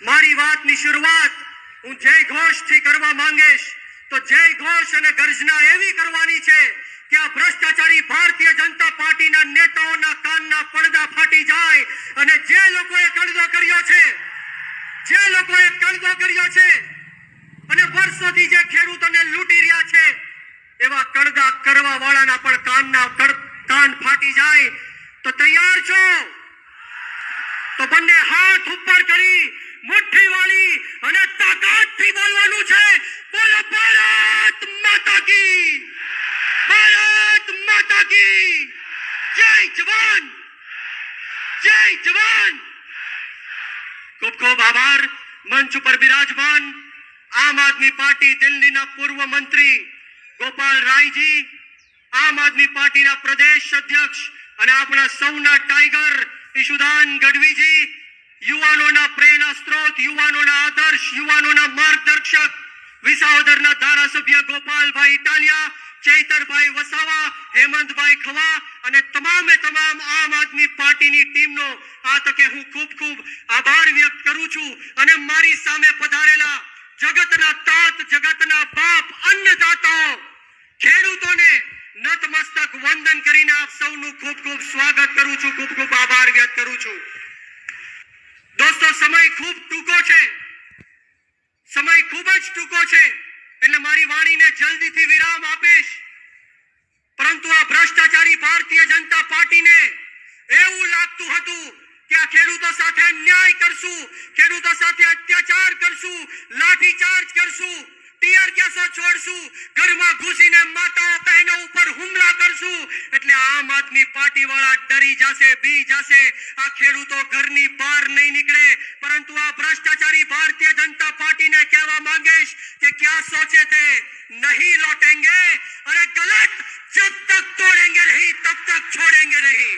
મારી વાતની શરૂઆત હું જય ઘોષથી કરવા માંગીશ તો જય ઘોષ અને ગર્જના એવી કરવાની છે કે આ ભ્રષ્ટાચારી ભારતીય જનતા પાર્ટીના નેતાઓના કાનના પડદા ફાટી જાય અને જે લોકોએ કણદો કર્યો છે અને વર્ષોથી જે ખેડૂતોને લૂંટી રહ્યા છે એવા કણદા કરવા વાળાના પણ કાન ફાટી જાય તો તૈયાર છો? તો બંને હાથ ઉપર કરી મુઠ્ઠી વાળી અને તાકાતથી બોલવાનું છે, બોલો ભારત માતા કી, ભારત માતા કી જય જવાન, જય જવાન. ખૂબ ખૂબ આભાર. મંચ ઉપર બિરાજમાન આમ આદમી પાર્ટી દિલ્હીના પૂર્વ મંત્રી ગોપાલ રાયજી, આમ આદમી પાર્ટીના પ્રદેશ અધ્યક્ષ અને આપણા સૌના ટાઈગર ઈશુદાન ગઢવીજી, યુવાનોના પ્રેરણા સ્ત્રોત, યુવાનોના આદર્શ, યુવાનોના માર્ગદર્શક વિસાવદરના ધારાસભ્ય ગોપાલભાઈ ઇટાલિયા, ચૈતરભાઈ વસાવા, હેમંતભાઈ ખવા અને તમામે તમામ આમ આદમી પાર્ટીની ટીમનો આ તકે હું ખૂબ ખૂબ આભાર વ્યક્ત કરું છું. અને મારી સામે પધારેલા જગતના તાત, જગતના બાપ, અન્નદાતાઓ, ખેડૂતોને નતમસ્તક વંદન કરીને આપ સૌનું ખૂબ ખૂબ સ્વાગત કરું છું, ખૂબ ખૂબ આભાર વ્યક્ત કરું છું. દોસ્તો, સમય ખૂબ ટૂંકો છે, સમય ખૂબ જ ટૂંકો છે, એટલે મારી વાણીને જલ્દીથી વિરામ આપીશ. પરંતુ આ ભ્રષ્ટાચારી ભારતીય જનતા પાર્ટીને એવું લાગતું હતું કે આ ખેડૂતો સાથે અન્યાય કરશું, ખેડૂતો સાથે અત્યાચાર કરશું, લાઠીચાર્જ કરશું, ટીયર ગેસો છોડશું, ઘરમાં ઘૂસીને માતાઓ બહેનો ઉપર હુમલા કરશું, એટલે આમ આદમી પાર્ટી વાળા ડરી જશે, બી જશે, આ ખેડૂતો ઘરની બહાર નહીં નીકળે. પરંતુ આ ભ્રષ્ટાચારી ભારતીય જનતા પાર્ટીને કહેવા માંગીશ કે ક્યાં સોચે थे नहीं लौटेंगे, अरे गलत, जब तक तोड़ेंगे नहीं तब तक छोड़ेंगे नहीं.